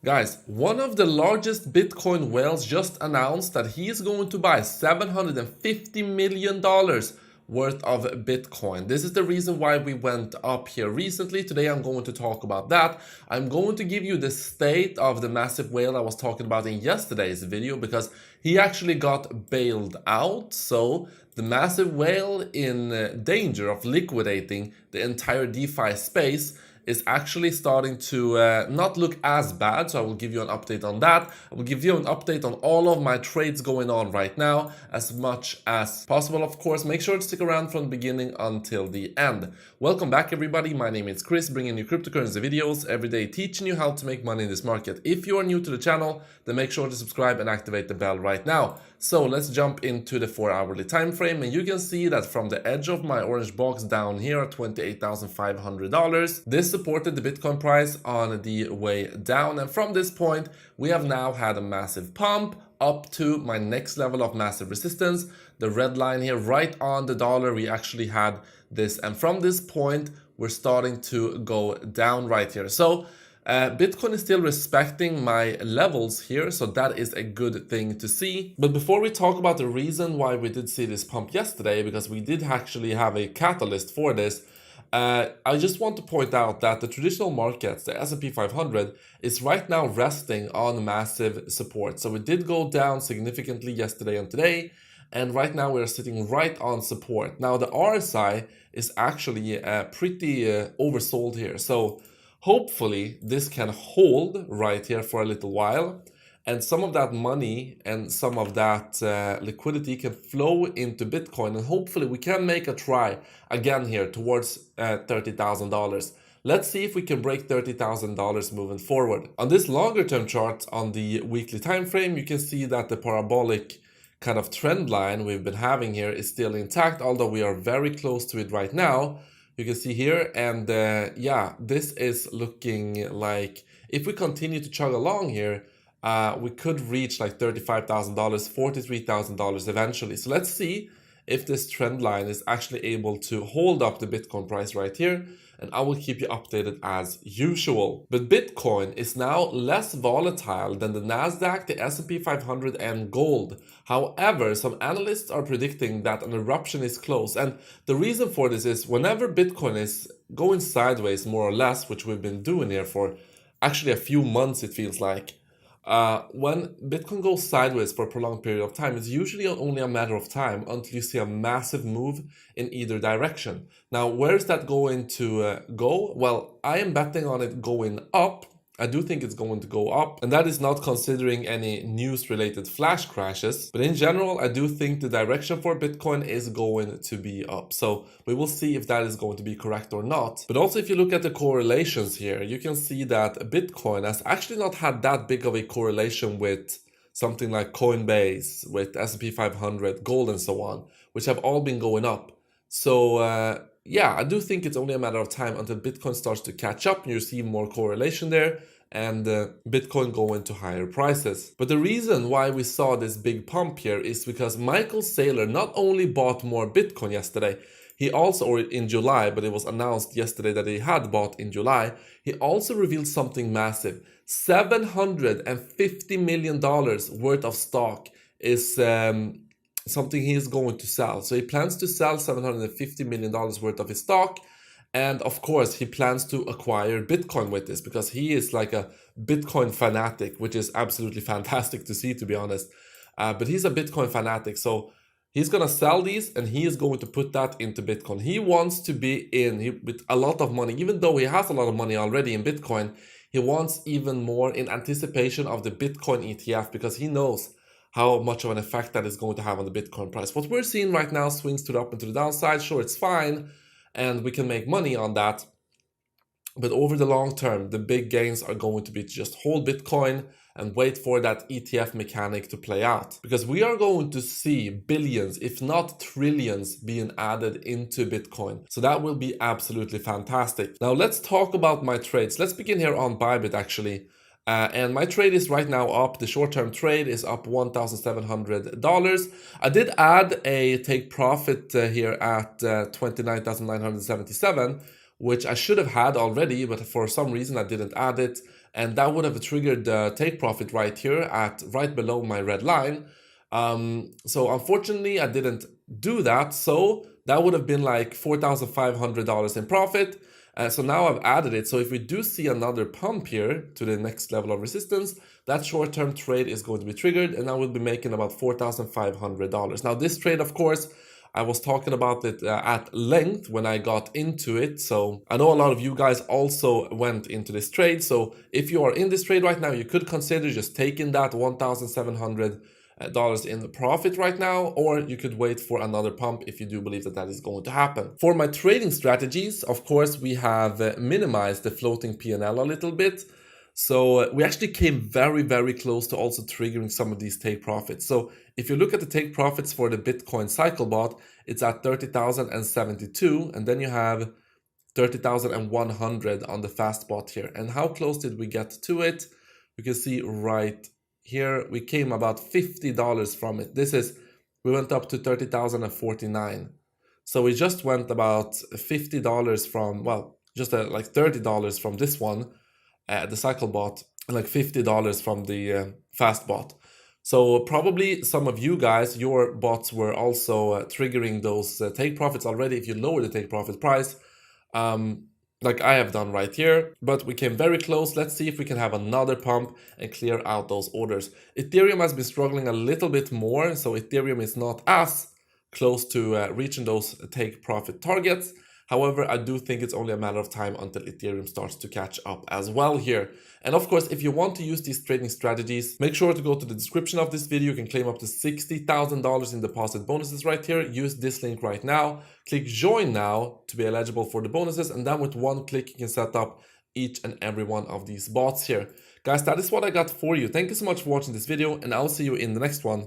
Guys, one of the largest Bitcoin whales just announced that he is going to buy $750 million worth of Bitcoin. This is the reason why we went up here recently. Today I'm going to talk about that. I'm going to give you the state of the massive whale I was talking about in yesterday's video because he actually got bailed out. So the massive whale in danger of liquidating the entire DeFi space is actually starting to not look as bad. So I will give you an update on that. I will give you an update on all of my trades going on right now as much as possible. Of course, make sure to stick around from the beginning until the end. Welcome back, everybody. My name is Chris, bringing you cryptocurrency videos every day, teaching you how to make money in this market. If you are new to the channel, then make sure to subscribe and activate the bell right now. So let's jump into the 4-hourly time frame, and you can see that from the edge of my orange box down here at $28,500, this supported the Bitcoin price on the way down, and from this point we have now had a massive pump up to my next level of massive resistance, the red line here right on the dollar. We actually had this, and from this point we're starting to go down right here. So Bitcoin is still respecting my levels here, so that is a good thing to see. But before we talk about the reason why we did see this pump yesterday, because we did actually have a catalyst for this, I just want to point out that the traditional markets, the S&P 500, is right now resting on massive support. So it did go down significantly yesterday and today, and right now we're sitting right on support. Now the RSI is actually pretty oversold here, so hopefully this can hold right here for a little while, and some of that money and some of that liquidity can flow into Bitcoin, and hopefully we can make a try again here towards $30,000. Let's see if we can break $30,000 moving forward. On this longer term chart on the weekly time frame, you can see that the parabolic kind of trend line we've been having here is still intact, although we are very close to it right now. You can see here, and yeah, this is looking like if we continue to chug along here, we could reach like $35,000, $43,000 eventually. So let's see if this trend line is actually able to hold up the Bitcoin price right here, and I will keep you updated as usual. But Bitcoin is now less volatile than the Nasdaq, the S&P 500 and gold. However, some analysts are predicting that an eruption is close, and the reason for this is whenever Bitcoin is going sideways more or less, which we've been doing here for actually a few months, it feels like, when Bitcoin goes sideways for a prolonged period of time, it's usually only a matter of time until you see a massive move in either direction. Now, where is that going to go? Well, I am betting on it going up. I do think it's going to go up, and that is not considering any news-related flash crashes. But in general, I do think the direction for Bitcoin is going to be up. So we will see if that is going to be correct or not. But also, if you look at the correlations here, you can see that Bitcoin has actually not had that big of a correlation with something like Coinbase, with S&P 500, gold, and so on, which have all been going up. So yeah, I do think it's only a matter of time until Bitcoin starts to catch up and you see more correlation there, and Bitcoin go into higher prices. But the reason why we saw this big pump here is because Michael Saylor not only bought more Bitcoin yesterday, he also, or in July, but it was announced yesterday that he had bought in July, he also revealed something massive. $750 million worth of stock is something he is going to sell. So he plans to sell $750 million worth of his stock. And of course, he plans to acquire Bitcoin with this because he is like a Bitcoin fanatic, which is absolutely fantastic to see, to be honest. But he's a Bitcoin fanatic. So he's going to sell these and he is going to put that into Bitcoin. He wants to be in with a lot of money, even though he has a lot of money already in Bitcoin. He wants even more in anticipation of the Bitcoin ETF because he knows how much of an effect that is going to have on the Bitcoin price. What we're seeing right now swings to the up and to the downside. Sure, it's fine, and we can make money on that. But over the long term, the big gains are going to be to just hold Bitcoin and wait for that ETF mechanic to play out. Because we are going to see billions, if not trillions, being added into Bitcoin. So that will be absolutely fantastic. Now let's talk about my trades. Let's begin here on Bybit actually. And my trade is right now up. The short-term trade is up $1,700. I did add a take profit here at 29,977, which I should have had already, but for some reason I didn't add it. and that would have triggered the take profit right here at right below my red line. So unfortunately I didn't do that, so that would have been like $4,500 in profit. So now I've added it. So if we do see another pump here to the next level of resistance, that short-term trade is going to be triggered, and I will be making about $4,500. Now this trade, of course, I was talking about it at length when I got into it. So I know a lot of you guys also went into this trade. So if you are in this trade right now, you could consider just taking that $1,700 in the profit right now, or you could wait for another pump if you do believe that that is going to happen. For my trading strategies, of course, we have minimized the floating P&L a little bit. So we actually came very, very close to also triggering some of these take profits. So if you look at the take profits for the Bitcoin cycle bot, it's at 30,072, and then you have 30,100 on the fast bot here. And how close did we get to it? You can see right here, we came about $50 from it. We went up to 30,049. So we just went about $50 from, well, just like $30 from this one, the cycle bot, and like $50 from the fast bot. So probably some of you guys, your bots were also triggering those take profits already if you lower the take profit price, like I have done right here. But we came very close. Let's see if we can have another pump and clear out those orders. Ethereum has been struggling a little bit more, so Ethereum is not as close to reaching those take profit targets. However, I do think it's only a matter of time until Ethereum starts to catch up as well here. And of course, if you want to use these trading strategies, make sure to go to the description of this video. You can claim up to $60,000 in deposit bonuses right here. Use this link right now. Click join now to be eligible for the bonuses. And then with one click, you can set up each and every one of these bots here. Guys, that is what I got for you. Thank you so much for watching this video, and I'll see you in the next one.